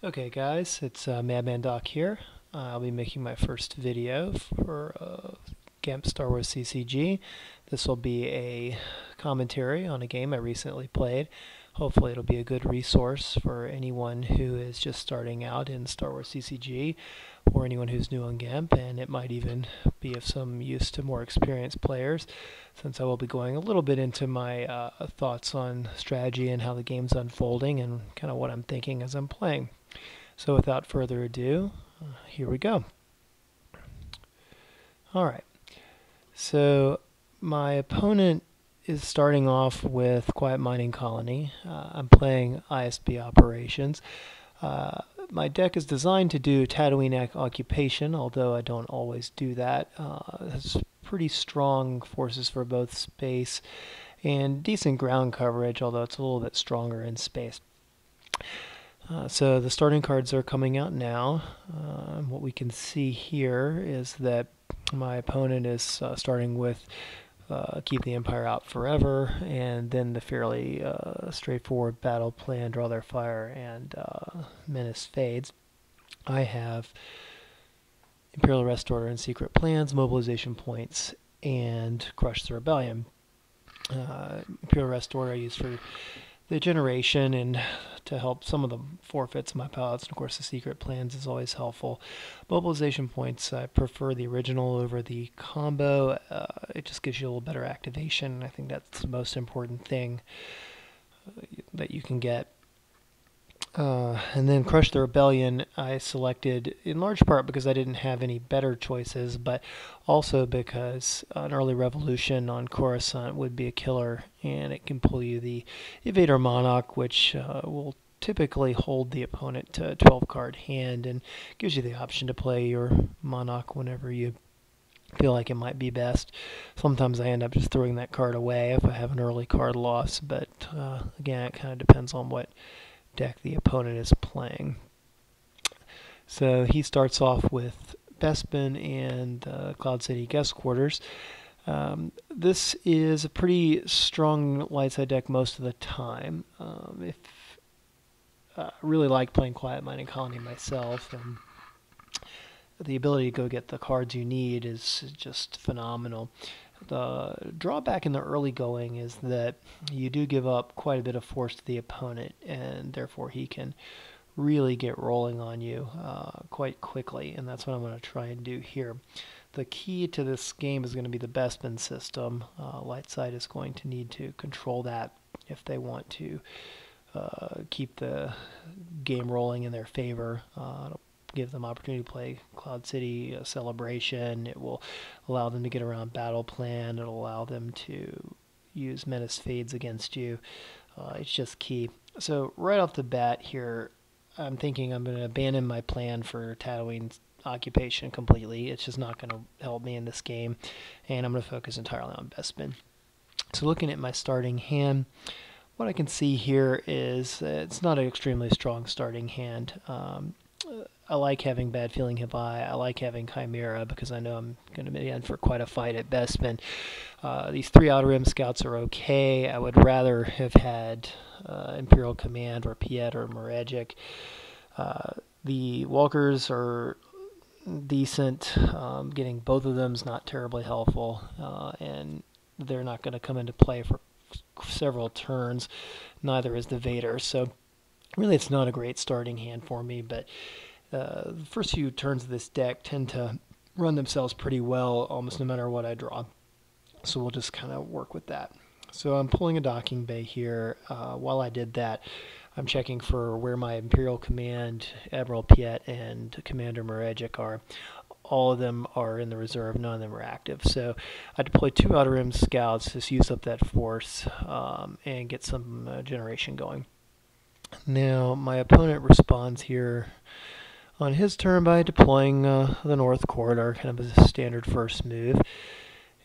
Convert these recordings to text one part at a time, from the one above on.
Okay guys, it's Madmandoc here. I'll be making my first video for Gemp SWCCG. This will be a commentary on a game I recently played. Hopefully it'll be a good resource for anyone who is just starting out in SWCCG or anyone who's new on Gemp, and it might even be of some use to more experienced players, since I will be going a little bit into my thoughts on strategy and how the game's unfolding and kind of what I'm thinking as I'm playing. So without further ado, here we go. Alright, so my opponent is starting off with Quiet Mining Colony. I'm playing ISB operations. My deck is designed to do Tatooine occupation, although I don't always do that. It has pretty strong forces for both space and decent ground coverage, although it's a little bit stronger in space. So the starting cards are coming out now. What we can see here is that my opponent is starting with Keep the Empire Out Forever, and then the fairly straightforward battle plan, Draw Their Fire, and Menace Fades. I have Imperial Arrest Order and Secret Plans, Mobilization Points, and Crush the Rebellion. Imperial Arrest Order I use for the generation and to help some of the forfeits of my pilots, and of course the Secret Plans is always helpful. Mobilization Points, I prefer the original over the combo. It just gives you a little better activation. I think that's the most important thing that you can get. And then Crush the Rebellion I selected in large part because I didn't have any better choices, but also because an early revolution on Coruscant would be a killer, and it can pull you the Evader Monarch, which will typically hold the opponent to a 12-card hand and gives you the option to play your Monarch whenever you feel like it might be best. Sometimes I end up just throwing that card away if I have an early card loss, but again, it kind of depends on what deck the opponent is playing. So he starts off with Bespin and Cloud City Guest Quarters. This is a pretty strong light side deck most of the time. I really like playing Quiet Mining Colony myself, and the ability to go get the cards you need is just phenomenal. The drawback in the early going is that you do give up quite a bit of force to the opponent, and therefore he can really get rolling on you quite quickly, and that's what I'm going to try and do here. The key to this game is going to be the Bespin system. Light side is going to need to control that if they want to keep the game rolling in their favor. Give them opportunity to play Cloud City Celebration. It will allow them to get around battle plan. It'll allow them to use Menace Fades against you. It's just key. So right off the bat here, I'm thinking I'm going to abandon my plan for Tatooine occupation completely. It's just not going to help me in this game, and I'm going to focus entirely on Bespin. So looking at my starting hand, what I can see here is it's not an extremely strong starting hand. I like having Bad Feeling Havi. I like having Chimera because I know I'm going to be in for quite a fight at Bespin. These 3 Outer Rim Scouts are okay. I would rather have had Imperial Command or Piet or Moragic. The Walkers are decent. Getting both of them is not terribly helpful, and they're not going to come into play for several turns. Neither is the Vader. So really it's not a great starting hand for me, but the first few turns of this deck tend to run themselves pretty well almost no matter what I draw. So we'll just kind of work with that. So I'm pulling a docking bay here. While I did that, I'm checking for where my Imperial Command, Admiral Piet, and Commander Moragic are. All of them are in the reserve, none of them are active. So I deploy 2 Outer Rim Scouts, just use up that force and get some generation going. Now my opponent responds here on his turn by deploying the North Corridor, kind of as a standard first move,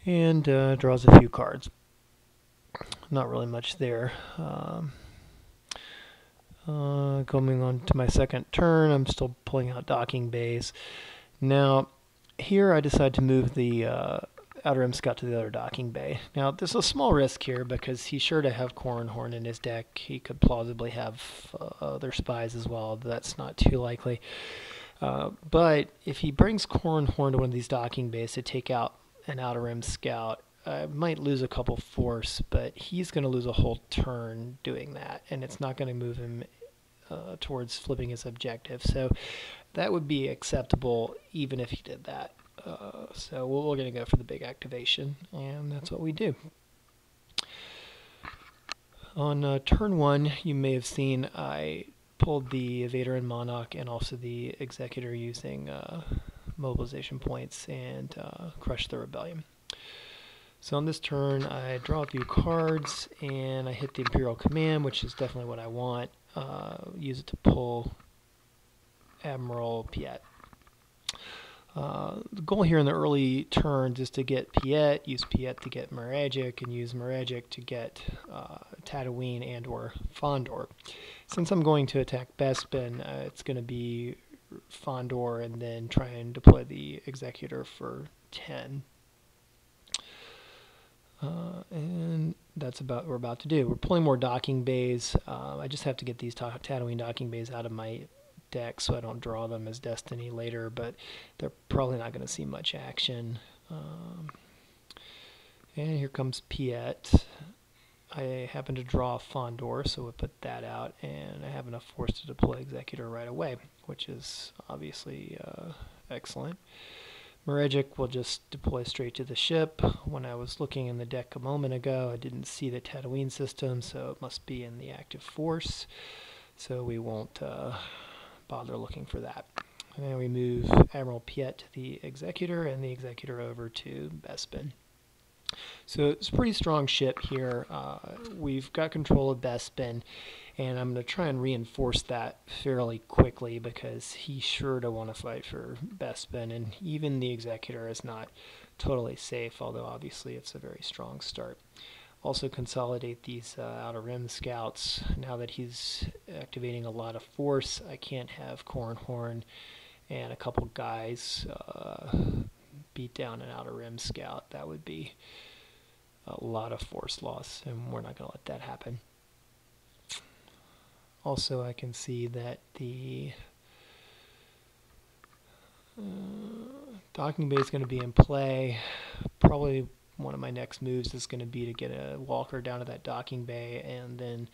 and draws a few cards. Not really much there. Going on to my second turn, I'm still pulling out docking bays. Now here I decide to move the Outer Rim Scout to the other docking bay. Now, there's a small risk here because he's sure to have Corn Horn in his deck. He could plausibly have other spies as well. That's not too likely. But if he brings Corn Horn to one of these docking bays to take out an Outer Rim Scout, I might lose a couple force, but he's going to lose a whole turn doing that, and it's not going to move him towards flipping his objective. So that would be acceptable even if he did that. So we're going to go for the big activation, and that's what we do. On turn 1, you may have seen I pulled the Evader and Monarch and also the Executor using mobilization points and crushed the Rebellion. So on this turn, I draw a few cards, and I hit the Imperial Command, which is definitely what I want. Use it to pull Admiral Piet. The goal here in the early turns is to get Piet, use Piet to get Maragic, and use Maragic to get Tatooine and or Fondor. Since I'm going to attack Bespin, it's going to be Fondor and then try and deploy the Executor for 10. And that's about what we're about to do. We're pulling more docking bays. I just have to get these Tatooine docking bays out of my deck so I don't draw them as Destiny later, but they're probably not going to see much action. And here comes Piet. I happen to draw Fondor, so we'll put that out, and I have enough force to deploy Executor right away, which is obviously excellent. Maragic will just deploy straight to the ship. When I was looking in the deck a moment ago, I didn't see the Tatooine system, so it must be in the active force. So we won't bother looking for that. And then we move Admiral Piet to the Executor and the Executor over to Bespin. So it's a pretty strong ship here. We've got control of Bespin, and I'm going to try and reinforce that fairly quickly because he's sure to want to fight for Bespin, and even the Executor is not totally safe, although obviously it's a very strong start. Also consolidate these Outer Rim Scouts. Now that he's activating a lot of force, I can't have Corn Horn and a couple guys beat down an Outer Rim Scout. That would be a lot of force loss, and we're not going to let that happen. Also, I can see that the docking bay is going to be in play. Probably one of my next moves is going to be to get a walker down to that docking bay and then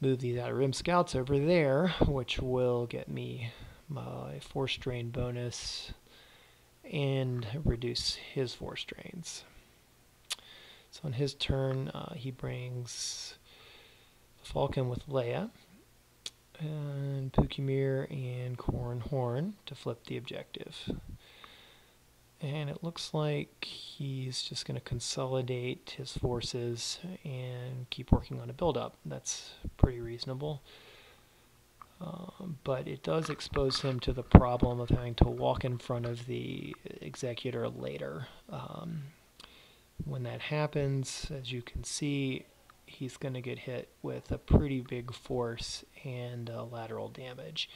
move these Outer Rim Scouts over there, which will get me my force drain bonus and reduce his force drains. So on his turn, he brings Falcon with Leia and Pukimir and Corn Horn to flip the objective. And it looks like he's just going to consolidate his forces and keep working on a build-up. That's pretty reasonable. But it does expose him to the problem of having to walk in front of the Executor later. When that happens, as you can see, he's going to get hit with a pretty big force and lateral damage.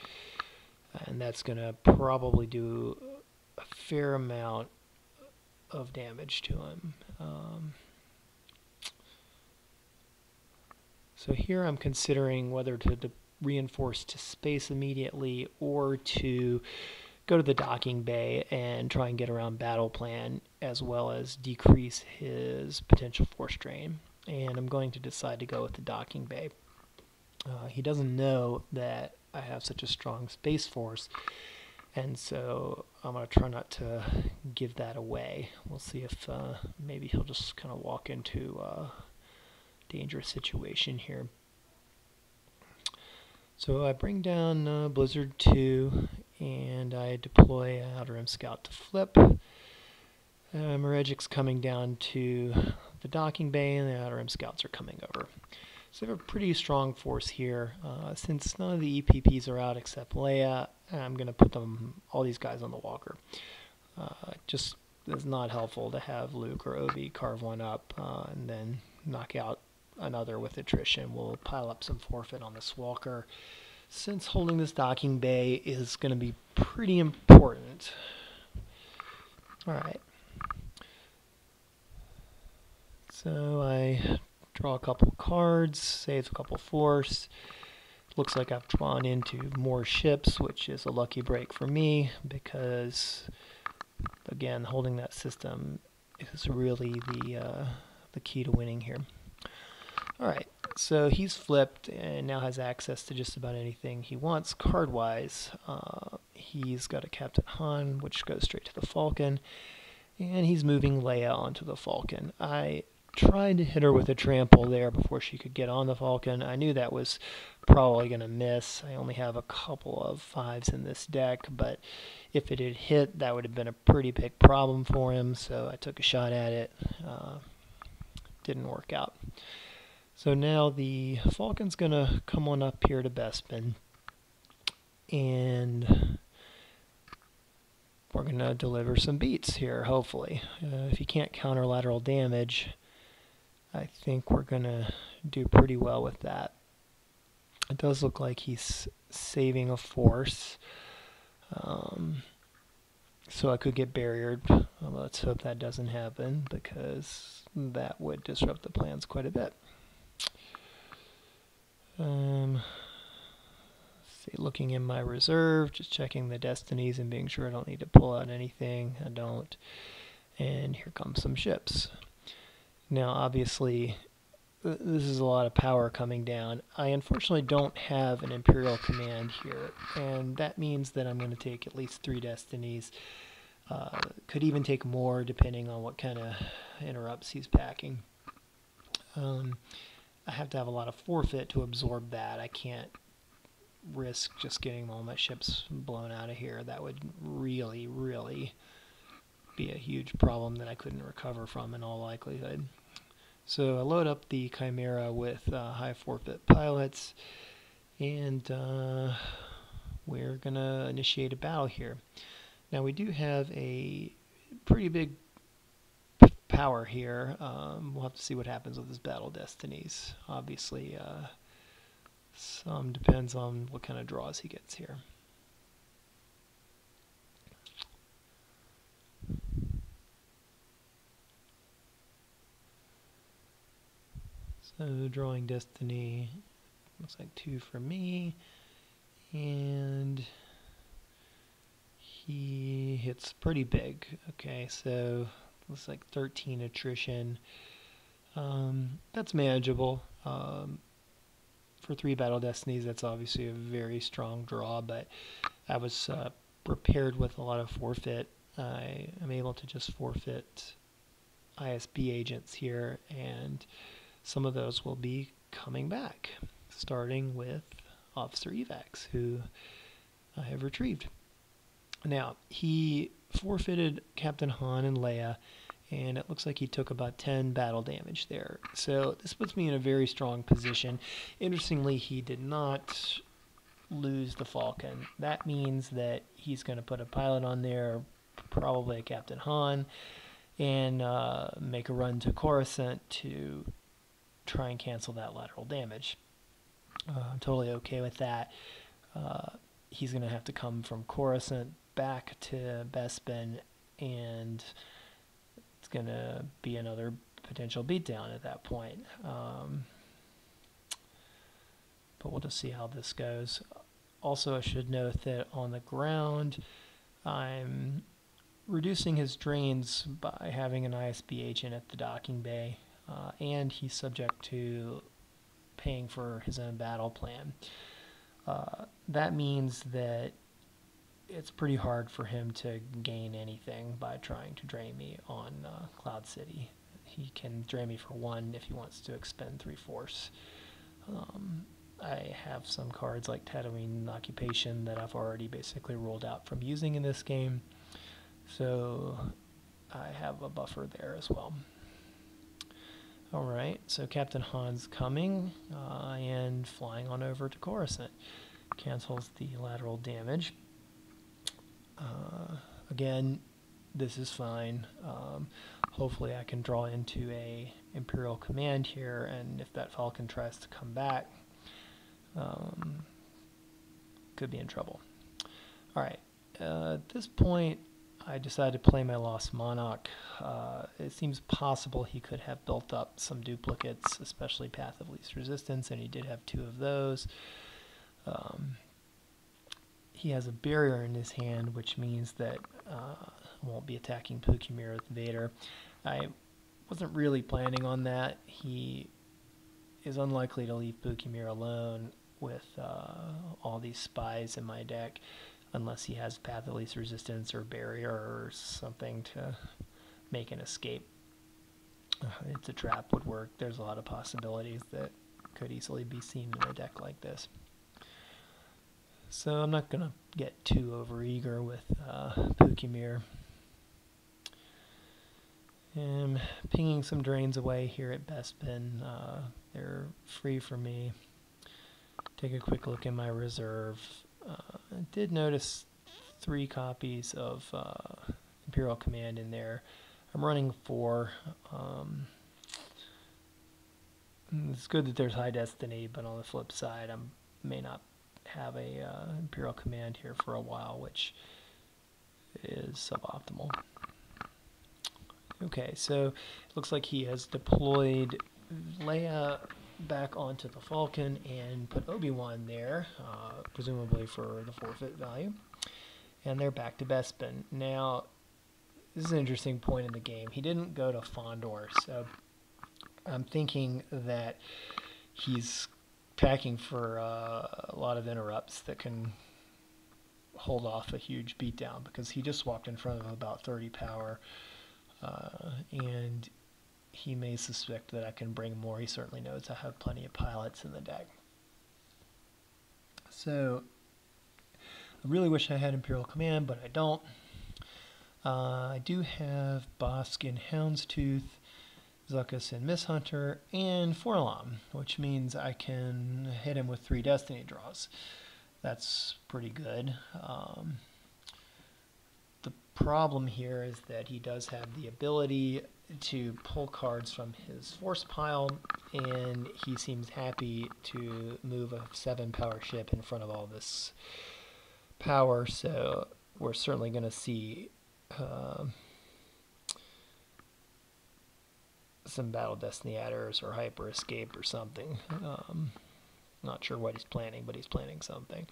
And that's going to probably do a fair amount of damage to him. So here I'm considering whether to reinforce to space immediately or to go to the docking bay and try and get around battle plan as well as decrease his potential force drain. And I'm going to decide to go with the docking bay. He doesn't know that I have such a strong space force, and so I'm going to try not to give that away. We'll see if maybe he'll just kind of walk into a dangerous situation here. So I bring down Blizzard 2, and I deploy Outer Rim Scout to flip. Maragic's coming down to the docking bay, and the Outer Rim Scouts are coming over. So we have a pretty strong force here. Since none of the EPPs are out except Leia, I'm going to put all these guys on the walker. Just it's not helpful to have Luke or Obi carve one up and then knock out another with attrition. We'll pile up some forfeit on this walker, since holding this docking bay is going to be pretty important. Alright. So I draw a couple cards, save a couple force. Looks like I've drawn into more ships, which is a lucky break for me because, again, holding that system is really the key to winning here. Alright, so he's flipped and now has access to just about anything he wants card-wise. He's got a Captain Han, which goes straight to the Falcon, and he's moving Leia onto the Falcon. I tried to hit her with a trample there before she could get on the Falcon. I knew that was probably going to miss. I only have a couple of 5s in this deck, but if it had hit, that would have been a pretty big problem for him, so I took a shot at it. Didn't work out. So now the Falcon's going to come on up here to Bespin, and we're going to deliver some beats here, hopefully. If he can't counter lateral damage, I think we're going to do pretty well with that. It does look like he's saving a force, so I could get barriered. Let's hope that doesn't happen, because that would disrupt the plans quite a bit. See, looking in my reserve, just checking the destinies and being sure I don't need to pull out anything. I don't. And here comes some ships. Now, obviously, this is a lot of power coming down. I unfortunately don't have an Imperial command here, and that means that I'm going to take at least 3 destinies. Could even take more depending on what kind of interrupts he's packing. I have to have a lot of forfeit to absorb that. I can't risk just getting all my ships blown out of here. That would really, really be a huge problem that I couldn't recover from in all likelihood. So I load up the Chimera with high forfeit pilots, and we're going to initiate a battle here. Now we do have a pretty big power here. We'll have to see what happens with his battle destinies. Obviously, some depends on what kind of draws he gets here. So drawing destiny looks like 2 for me, and he hits pretty big. Okay, so looks like 13 attrition. That's manageable. For 3 battle destinies, that's obviously a very strong draw, but I was prepared with a lot of forfeit. I am able to just forfeit ISB agents here, and some of those will be coming back, starting with Officer Evacs, who I have retrieved. Now, he forfeited Captain Han and Leia, and it looks like he took about 10 battle damage there. So this puts me in a very strong position. Interestingly, he did not lose the Falcon. That means that he's going to put a pilot on there, probably a Captain Han, and make a run to Coruscant to try and cancel that lateral damage. I'm totally okay with that. He's going to have to come from Coruscant back to Bespin, and it's going to be another potential beatdown at that point. But we'll just see how this goes. Also, I should note that on the ground, I'm reducing his drains by having an ISB agent at the docking bay, and he's subject to paying for his own battle plan. That means that it's pretty hard for him to gain anything by trying to drain me on Cloud City. He can drain me for 1 if he wants to expend 3 force. I have some cards like Tatooine Occupation that I've already basically ruled out from using in this game, so I have a buffer there as well. Alright, so Captain Han's coming and flying on over to Coruscant. Cancels the lateral damage. Again, this is fine. Hopefully I can draw into a Imperial command here, and if that Falcon tries to come back, could be in trouble. Alright, at this point I decided to play my Lost Monarch. It seems possible he could have built up some duplicates, especially Path of Least Resistance, and he did have 2 of those. He has a barrier in his hand, which means that won't be attacking Pukimir with Vader. I wasn't really planning on that. He is unlikely to leave Pukimir alone with all these spies in my deck, unless he has Path of Least Resistance or Barrier or something to make an escape. It's a trap would work. There's a lot of possibilities that could easily be seen in a deck like this. So I'm not going to get too overeager with Pukimir. I'm pinging some drains away here at Bespin. They're free for me. Take a quick look in my reserve. I did notice 3 copies of Imperial Command in there. I'm running 4. It's good that there's High Destiny, but on the flip side, I may not have a Imperial Command here for a while, which is suboptimal. Okay, so it looks like he has deployed Leia back onto the Falcon and put Obi-Wan there, presumably for the forfeit value. And they're back to Bespin. Now, this is an interesting point in the game. He didn't go to Fondor, so I'm thinking that he's packing for a lot of interrupts that can hold off a huge beatdown, because he just walked in front of about 30 power, and he may suspect that I can bring more. He certainly knows I have plenty of pilots in the deck. So I really wish I had Imperial Command, but I don't. I do have Bosk and Houndstooth, Zuckuss and Misshunter, and Forlom, which means I can hit him with 3 Destiny draws. That's pretty good. The problem here is that he does have the ability to pull cards from his force pile, and he seems happy to move a 7 power ship in front of all this power, so we're certainly going to see some Battle Destiny adders or Hyper Escape or something. Not sure what he's planning, but he's planning something.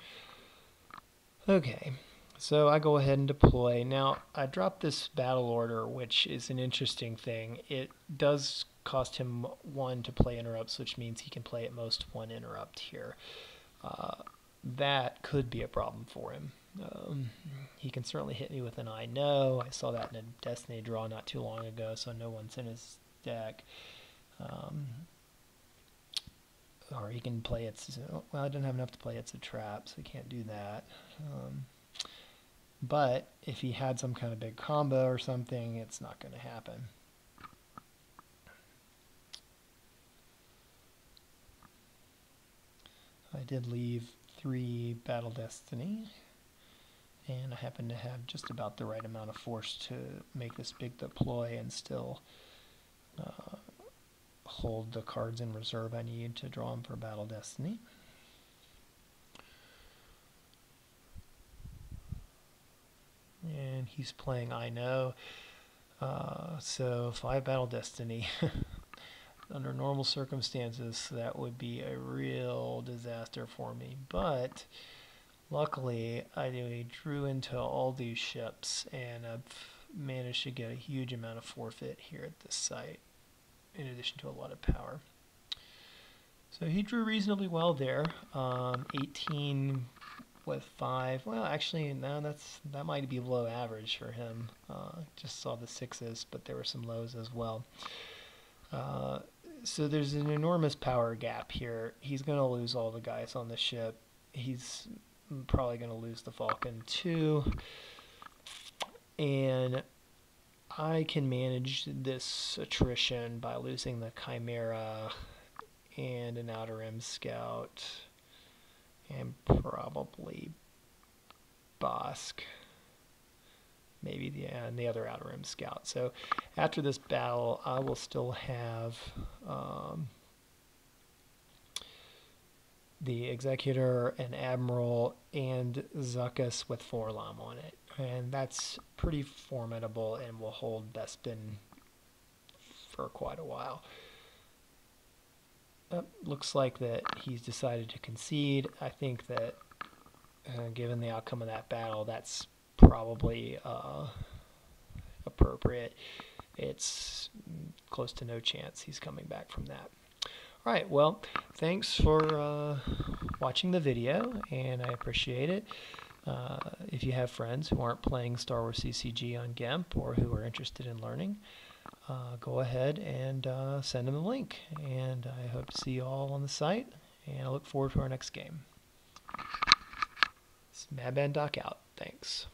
Okay, so I go ahead and deploy. Now, I dropped this battle order, which is an interesting thing. It does cost him 1 to play interrupts, which means he can play at most 1 interrupt here. That could be a problem for him. He can certainly hit me with an I know. I saw that in a Destiny draw not too long ago, so no one's in his deck. Or he can play it. Well, I didn't have enough to play It's a Trap, so he can't do that. But if he had some kind of big combo or something, it's not going to happen. I did leave 3 Battle Destiny, and I happen to have just about the right amount of force to make this big deploy and still hold the cards in reserve I need to draw them for Battle Destiny. And he's playing I know, so 5 Battle Destiny. Under normal circumstances, that would be a real disaster for me, but luckily I drew into all these ships, and I've managed to get a huge amount of forfeit here at this site, in addition to a lot of power. So he drew reasonably well there. 18 with 5. Well, actually, no, that might be below average for him. Just saw the 6s, but there were some lows as well. So there's an enormous power gap here. He's going to lose all the guys on the ship. He's probably going to lose the Falcon too. And I can manage this attrition by losing the Chimera and an Outer Rim Scout and probably Bosk. Maybe the other Outer Rim Scout. So after this battle, I will still have the Executor, an Admiral, and Zuckuss with Forlom on it. and that's pretty formidable and will hold Bespin for quite a while. Looks like that he's decided to concede. I think that given the outcome of that battle, that's probably appropriate. It's close to no chance he's coming back from that. All right, well, thanks for watching the video, and I appreciate it. If you have friends who aren't playing Star Wars CCG on Gemp or who are interested in learning, go ahead and send them the link. And I hope to see you all on the site, and I look forward to our next game. It's Madmandoc out. Thanks.